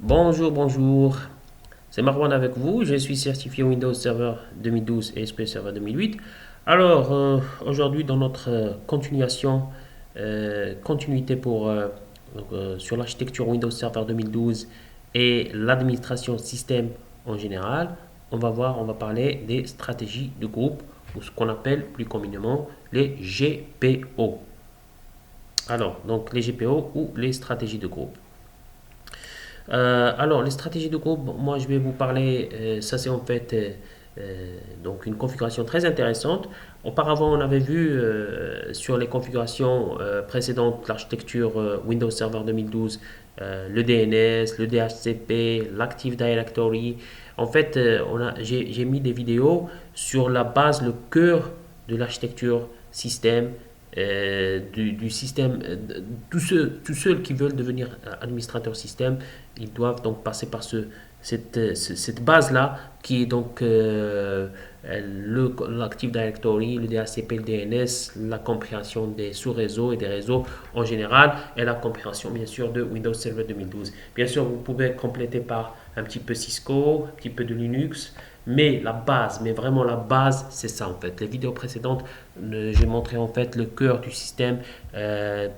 Bonjour, bonjour. C'est Marwan avec vous. Je suis certifié Windows Server 2012 et SQL Server 2008. Alors, aujourd'hui, dans notre continuité sur l'architecture Windows Server 2012 et l'administration système en général, on va parler des stratégies de groupe ou ce qu'on appelle plus communément les GPO. Alors, donc les GPO ou les stratégies de groupe. Alors, les stratégies de groupe, moi je vais vous parler, ça c'est en fait donc une configuration très intéressante. Auparavant, on avait vu sur les configurations précédentes, l'architecture Windows Server 2012, le DNS, le DHCP, l'Active Directory. En fait, j'ai mis des vidéos sur la base, le cœur de l'architecture système du système. Tous ceux qui veulent devenir administrateur système, ils doivent donc passer par cette base-là qui est donc l'Active Directory, le DHCP, le DNS, la compréhension des sous-réseaux et des réseaux en général et la compréhension bien sûr de Windows Server 2012. Bien sûr, vous pouvez compléter par un petit peu Cisco, un petit peu de Linux, mais la base, mais vraiment la base, c'est ça en fait. Les vidéos précédentes, j'ai montré en fait le cœur du système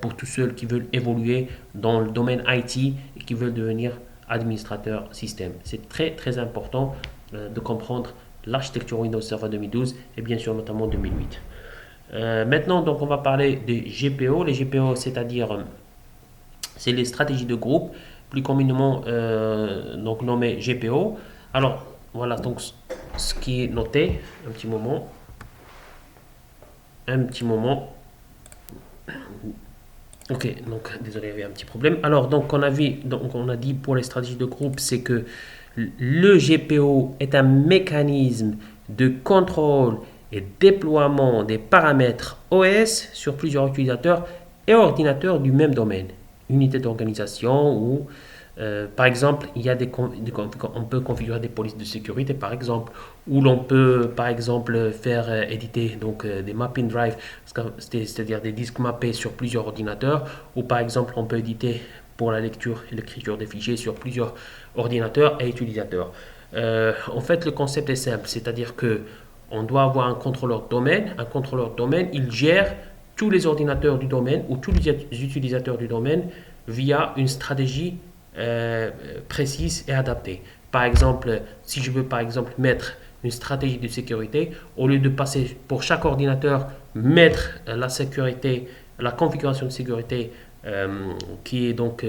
pour tous ceux qui veulent évoluer dans le domaine IT et qui veulent devenir administrateur système. C'est très très important de comprendre l'architecture Windows Server 2012 et bien sûr notamment 2008. Maintenant, donc, on va parler des GPO. Les GPO, c'est-à-dire, c'est les stratégies de groupe, plus communément donc nommées GPO. Alors, voilà donc ce qui est noté. Un petit moment. Un petit moment. Ok, donc désolé, il y avait un petit problème. Alors, donc on a dit pour les stratégies de groupe, c'est que le GPO est un mécanisme de contrôle et déploiement des paramètres OS sur plusieurs utilisateurs et ordinateurs du même domaine, unité d'organisation ou par exemple, il y a on peut configurer des polices de sécurité, par exemple, ou l'on peut, par exemple, faire éditer des mapping drive, c'est-à-dire des disques mappés sur plusieurs ordinateurs, ou par exemple, on peut éditer pour la lecture et l'écriture des fichiers sur plusieurs ordinateurs et utilisateurs. En fait, le concept est simple, c'est-à-dire que on doit avoir un contrôleur domaine. Un contrôleur domaine, il gère tous les ordinateurs du domaine ou tous les utilisateurs du domaine via une stratégie précise et adaptée. Par exemple, si je veux par exemple mettre une stratégie de sécurité, au lieu de passer pour chaque ordinateur, mettre la sécurité, la configuration de sécurité qui est donc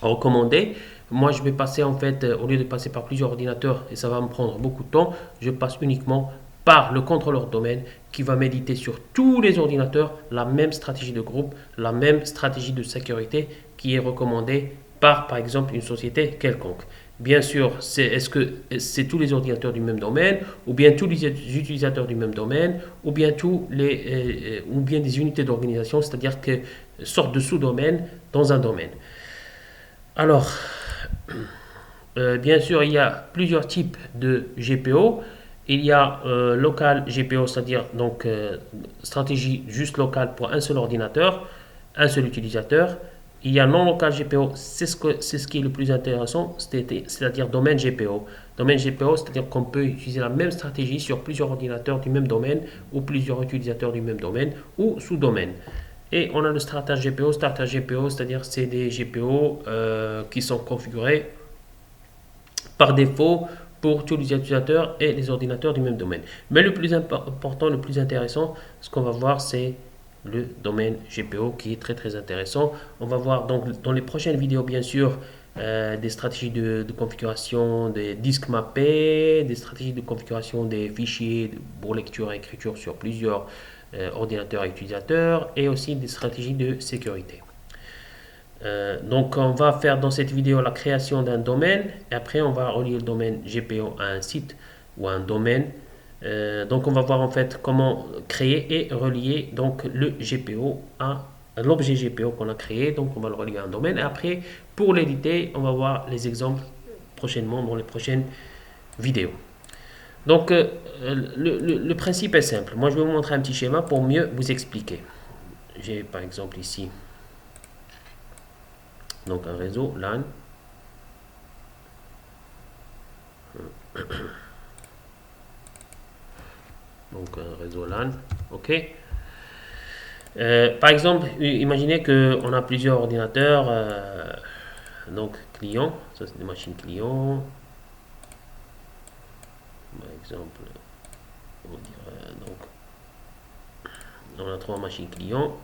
recommandée, moi je vais passer en fait, au lieu de passer par plusieurs ordinateurs et ça va me prendre beaucoup de temps, je passe uniquement par le contrôleur domaine qui va méditer sur tous les ordinateurs la même stratégie de groupe, la même stratégie de sécurité qui est recommandée par exemple une société quelconque. Bien sûr, est-ce que c'est tous les ordinateurs du même domaine, ou bien tous les utilisateurs du même domaine, ou bien des unités d'organisation, c'est-à-dire que sorte de sous-domaine dans un domaine. Alors, bien sûr, il y a plusieurs types de GPO. Il y a local GPO, c'est-à-dire stratégie juste locale pour un seul ordinateur, un seul utilisateur. Il y a non local GPO, c'est ce qui est le plus intéressant, c'est-à-dire domaine GPO. Domaine GPO, c'est-à-dire qu'on peut utiliser la même stratégie sur plusieurs ordinateurs du même domaine ou plusieurs utilisateurs du même domaine ou sous-domaine. Et on a le Starter GPO. Starter GPO, c'est-à-dire c'est des GPO qui sont configurés par défaut pour tous les utilisateurs et les ordinateurs du même domaine. Mais le plus important, le plus intéressant, ce qu'on va voir, c'est le domaine GPO qui est très très intéressant. On va voir donc dans les prochaines vidéos, bien sûr, des stratégies de configuration des disques mappés, des stratégies de configuration des fichiers pour lecture et écriture sur plusieurs ordinateurs et utilisateurs, et aussi des stratégies de sécurité. Donc on va faire dans cette vidéo la création d'un domaine et après on va relier le domaine GPO à un site ou à un domaine. Donc on va voir en fait comment créer et relier donc le GPO à l'objet GPO qu'on a créé. Donc on va le relier à un domaine et après pour l'éditer on va voir les exemples prochainement dans les prochaines vidéos. Donc le principe est simple. Moi je vais vous montrer un petit schéma pour mieux vous expliquer. J'ai par exemple ici donc un réseau LAN. Donc un réseau LAN, ok. Par exemple, imaginez qu'on a plusieurs ordinateurs, donc clients, ça c'est des machines clients. Par exemple, on dirait, donc on a trois machines clients.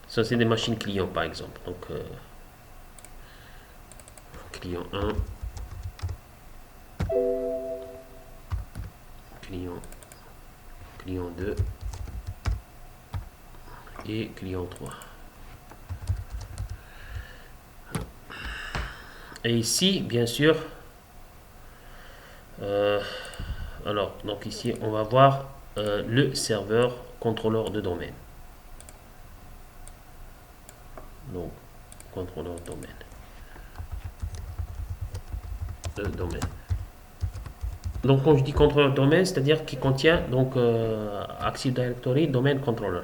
Ça c'est des machines clients par exemple. Donc client 1, client 2 et client 3. Et ici, bien sûr, alors, donc ici, on va voir le serveur contrôleur de domaine. Donc, contrôleur de domaine. Donc, quand je dis contrôleur de domaine, c'est-à-dire qui contient donc Active Directory Domain Controller.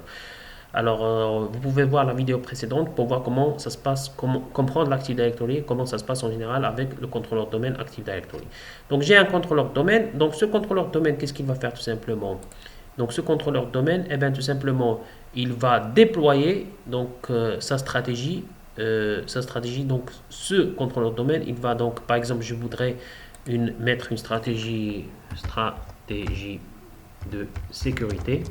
Alors, vous pouvez voir la vidéo précédente pour voir comment ça se passe, comment comprendre l'Active Directory, comment ça se passe en général avec le contrôleur de domaine Active Directory. Donc, j'ai un contrôleur de domaine. Donc, ce contrôleur de domaine, qu'est-ce qu'il va faire tout simplement? Donc, ce contrôleur de domaine, eh bien, tout simplement, il va déployer donc sa stratégie. Donc, ce contrôleur de domaine, il va donc, par exemple, je voudrais mettre une stratégie de sécurité.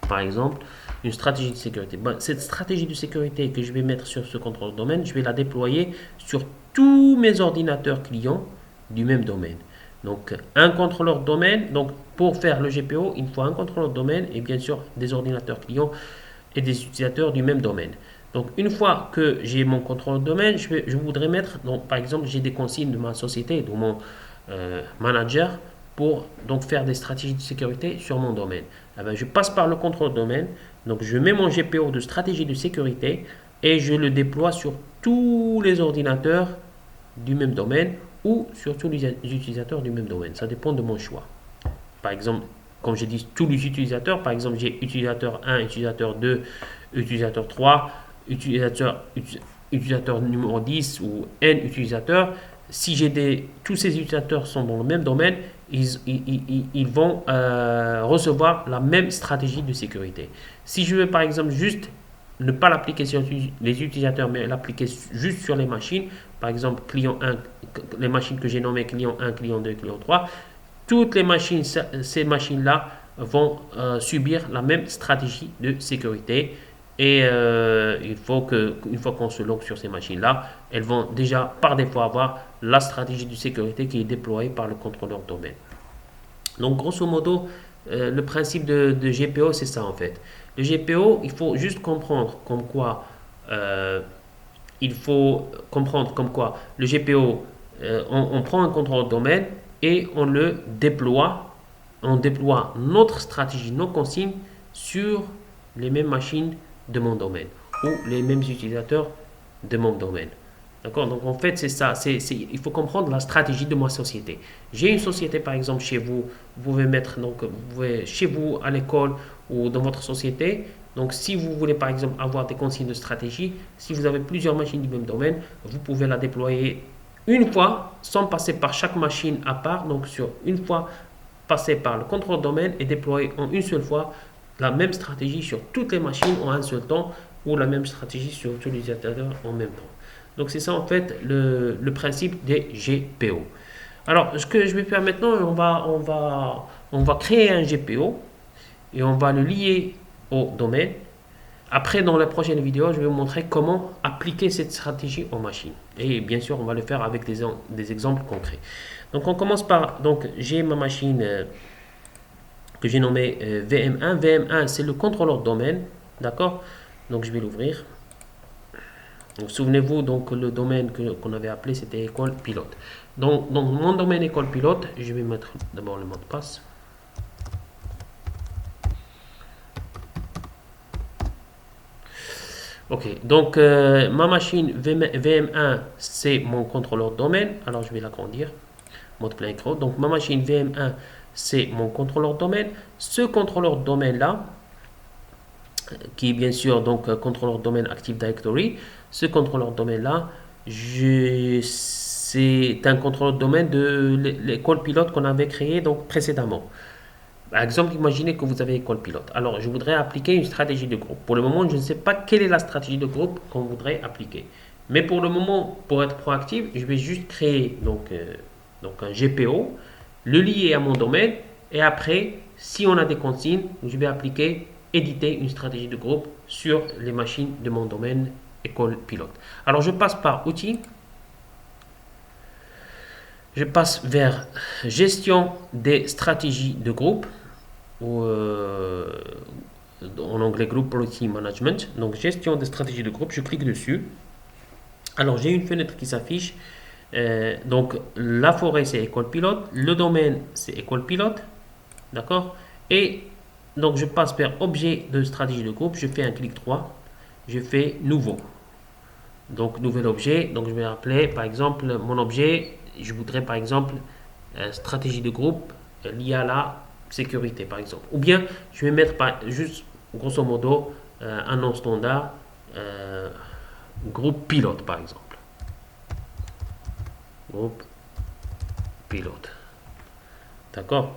Par exemple, une stratégie de sécurité. Bon, cette stratégie de sécurité que je vais mettre sur ce contrôleur de domaine, je vais la déployer sur tous mes ordinateurs clients du même domaine. Donc, un contrôleur de domaine, donc pour faire le GPO, il faut un contrôleur de domaine et bien sûr des ordinateurs clients et des utilisateurs du même domaine. Donc, une fois que j'ai mon contrôleur de domaine, je voudrais mettre, donc, par exemple, j'ai des consignes de ma société, de mon manager, pour donc faire des stratégies de sécurité sur mon domaine. Eh bien, je passe par le contrôle de domaine, donc je mets mon GPO de stratégie de sécurité et je le déploie sur tous les ordinateurs du même domaine ou sur tous les utilisateurs du même domaine. Ça dépend de mon choix. Par exemple, comme j'ai dit, tous les utilisateurs, par exemple, j'ai utilisateur 1, utilisateur 2, utilisateur 3, utilisateur numéro 10 ou N utilisateurs. Si tous ces utilisateurs sont dans le même domaine, ils vont recevoir la même stratégie de sécurité. Si je veux par exemple juste ne pas l'appliquer sur les utilisateurs, mais l'appliquer juste sur les machines, par exemple client 1, les machines que j'ai nommées client 1, client 2, client 3, toutes les machines, ces machines-là vont subir la même stratégie de sécurité. Et il faut qu'une fois qu'on se log sur ces machines-là, elles vont déjà par défaut avoir la stratégie de sécurité qui est déployée par le contrôleur de domaine. Donc grosso modo, le principe de GPO, c'est ça en fait. Le GPO, il faut juste comprendre comme quoi, le GPO, on prend un contrôleur de domaine et on le déploie. On déploie notre stratégie, nos consignes sur les mêmes machines de mon domaine ou les mêmes utilisateurs de mon domaine. D'accord? Donc en fait, c'est ça. Il faut comprendre la stratégie de ma société. J'ai une société, par exemple, chez vous. Vous pouvez mettre, donc, chez vous, à l'école ou dans votre société. Donc si vous voulez, par exemple, avoir des consignes de stratégie, si vous avez plusieurs machines du même domaine, vous pouvez la déployer une fois sans passer par chaque machine à part. Donc une fois passer par le contrôle de domaine et déployer en une seule fois la même stratégie sur toutes les machines en un seul temps ou la même stratégie sur tous les utilisateurs en même temps. Donc c'est ça en fait le principe des GPO. Alors ce que je vais faire maintenant, on va créer un GPO et on va le lier au domaine. Après, dans la prochaine vidéo, je vais vous montrer comment appliquer cette stratégie aux machines. Et bien sûr, on va le faire avec des exemples concrets. Donc on commence par, donc j'ai ma machine que j'ai nommée VM1. VM1, c'est le contrôleur de domaine, d'accord? Donc je vais l'ouvrir. Donc souvenez-vous, donc le domaine qu'on avait appelé, c'était école pilote. Donc mon domaine école pilote, je vais mettre d'abord le mot de passe. Ok, donc ma machine VM1, c'est mon contrôleur de domaine. Alors je vais l'agrandir. Mode plein écran. Donc ma machine VM1, c'est mon contrôleur de domaine. Ce contrôleur de domaine là, qui est bien sûr donc contrôleur de domaine Active Directory, ce contrôleur de domaine là, c'est un contrôleur de domaine de l'école pilote qu'on avait créé donc précédemment. Par exemple, imaginez que vous avez école pilote. Alors, je voudrais appliquer une stratégie de groupe. Pour le moment, je ne sais pas quelle est la stratégie de groupe qu'on voudrait appliquer. Mais pour le moment, pour être proactif, je vais juste créer donc un GPO, le lier à mon domaine, et après, si on a des consignes, je vais appliquer, éditer une stratégie de groupe sur les machines de mon domaine école pilote. Alors, je passe par outils. Je passe vers gestion des stratégies de groupe, ou en anglais Group Policy Management. Donc gestion des stratégies de groupe, je clique dessus. Alors j'ai une fenêtre qui s'affiche. Donc la forêt c'est école pilote, le domaine c'est école pilote, d'accord. Et donc je passe vers objet de stratégie de groupe, je fais un clic droit, je fais nouveau. Donc nouvel objet, donc je vais appeler par exemple mon objet, je voudrais par exemple stratégie de groupe liée à la sécurité par exemple. Ou bien je vais mettre juste grosso modo un nom standard, groupe pilote par exemple. Groupe pilote. D'accord.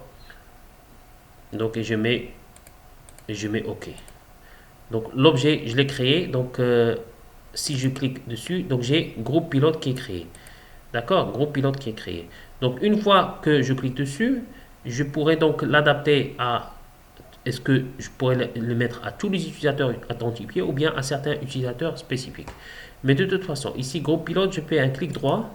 Donc je mets OK. Donc l'objet je l'ai créé. Donc si je clique dessus, donc j'ai groupe pilote qui est créé. D'accord, groupe pilote qui est créé. Donc une fois que je clique dessus, je pourrais donc l'adapter à, est-ce que je pourrais le mettre à tous les utilisateurs authentifiés ou bien à certains utilisateurs spécifiques. Mais de toute façon, ici groupe pilote, je fais un clic droit.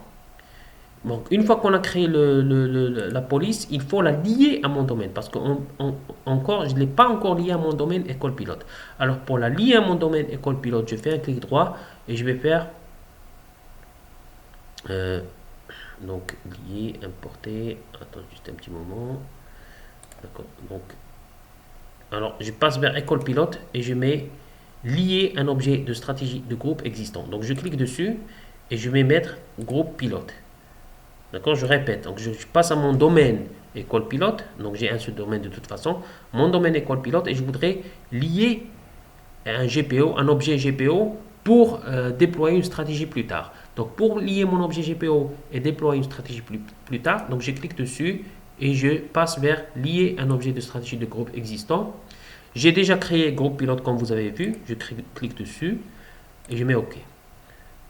Donc une fois qu'on a créé la police, il faut la lier à mon domaine parce que je ne l'ai pas encore lié à mon domaine école pilote. Alors pour la lier à mon domaine école pilote, je fais un clic droit et je vais faire donc lier, importer. Attends juste un petit moment. D'accord. Donc alors je passe vers école pilote et je mets lier un objet de stratégie de groupe existant. Donc je clique dessus et je vais mettre groupe pilote. D'accord, je répète. Donc je passe à mon domaine école pilote. Donc j'ai un seul domaine de toute façon. Mon domaine école pilote et je voudrais lier un GPO, un objet GPO pour déployer une stratégie plus tard. Donc pour lier mon objet GPO et déployer une stratégie plus tard, donc je clique dessus et je passe vers lier un objet de stratégie de groupe existant. J'ai déjà créé groupe pilote comme vous avez vu. Je clique dessus et je mets OK.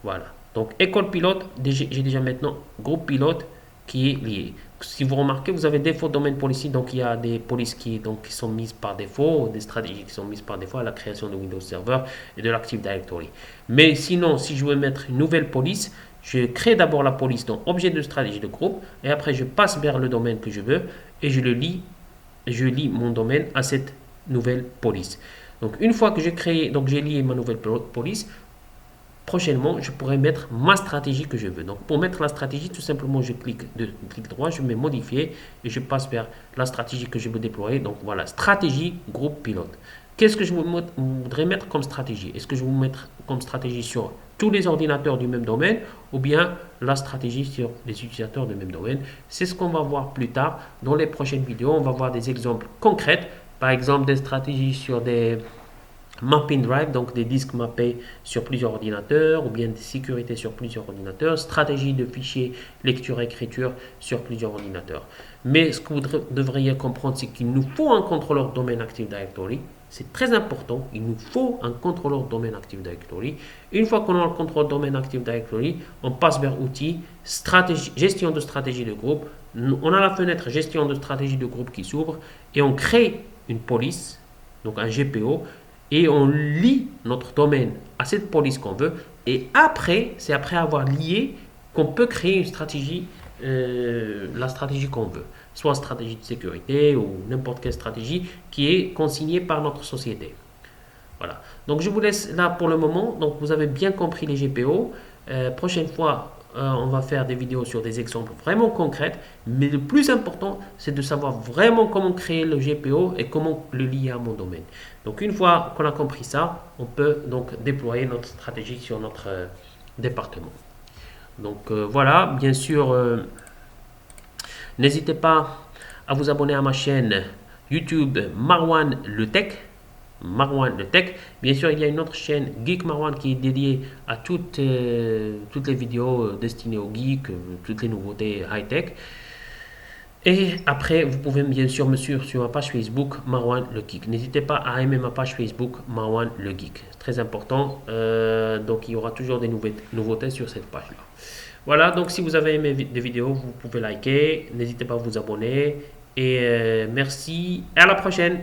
Voilà. Donc école pilote, j'ai déjà maintenant groupe pilote qui est lié. Si vous remarquez, vous avez défaut domaine policy, donc il y a des polices qui sont mises par défaut, des stratégies qui sont mises par défaut à la création de Windows Server et de l'Active Directory. Mais sinon, si je veux mettre une nouvelle police, je crée d'abord la police dans objet de stratégie de groupe et après je passe vers le domaine que je veux et je lie mon domaine à cette nouvelle police. Donc une fois que j'ai lié ma nouvelle police, prochainement, je pourrais mettre ma stratégie que je veux. Donc, pour mettre la stratégie, tout simplement, je clique droit, je mets modifier et je passe vers la stratégie que je veux déployer. Donc, voilà, stratégie groupe pilote. Qu'est-ce que je voudrais mettre comme stratégie? Est-ce que je vais mettre comme stratégie sur tous les ordinateurs du même domaine ou bien la stratégie sur les utilisateurs du même domaine? C'est ce qu'on va voir plus tard dans les prochaines vidéos. On va voir des exemples concrets, par exemple des stratégies sur des mapping drive, donc des disques mappés sur plusieurs ordinateurs ou bien des sécurités sur plusieurs ordinateurs, stratégie de fichiers lecture-écriture sur plusieurs ordinateurs. Mais ce que vous devriez comprendre, c'est qu'il nous faut un contrôleur domaine Active Directory. C'est très important, il nous faut un contrôleur domaine Active Directory. Une fois qu'on a le contrôleur domaine Active Directory, on passe vers outils, gestion de stratégie de groupe. On a la fenêtre gestion de stratégie de groupe qui s'ouvre et on crée une police, donc un GPO, et on lie notre domaine à cette police qu'on veut. Et après, c'est après avoir lié qu'on peut créer une stratégie, la stratégie qu'on veut. Soit stratégie de sécurité ou n'importe quelle stratégie qui est consignée par notre société. Voilà. Donc je vous laisse là pour le moment. Donc vous avez bien compris les GPO. Prochaine fois, on va faire des vidéos sur des exemples vraiment concrets. Mais le plus important, c'est de savoir vraiment comment créer le GPO et comment le lier à mon domaine. Donc une fois qu'on a compris ça, on peut donc déployer notre stratégie sur notre département. Donc voilà, bien sûr, n'hésitez pas à vous abonner à ma chaîne YouTube Marwan Le Tech. Marwan le Tech. Bien sûr, il y a une autre chaîne Geek Marwan qui est dédiée à toutes les vidéos destinées aux geeks, toutes les nouveautés high-tech. Et après, vous pouvez bien sûr me suivre sur ma page Facebook Marwan le Geek. N'hésitez pas à aimer ma page Facebook Marwan le Geek. Très important. Donc il y aura toujours des nouveautés sur cette page-là. Voilà, donc si vous avez aimé des vidéos, vous pouvez liker. N'hésitez pas à vous abonner. Et merci. Et à la prochaine.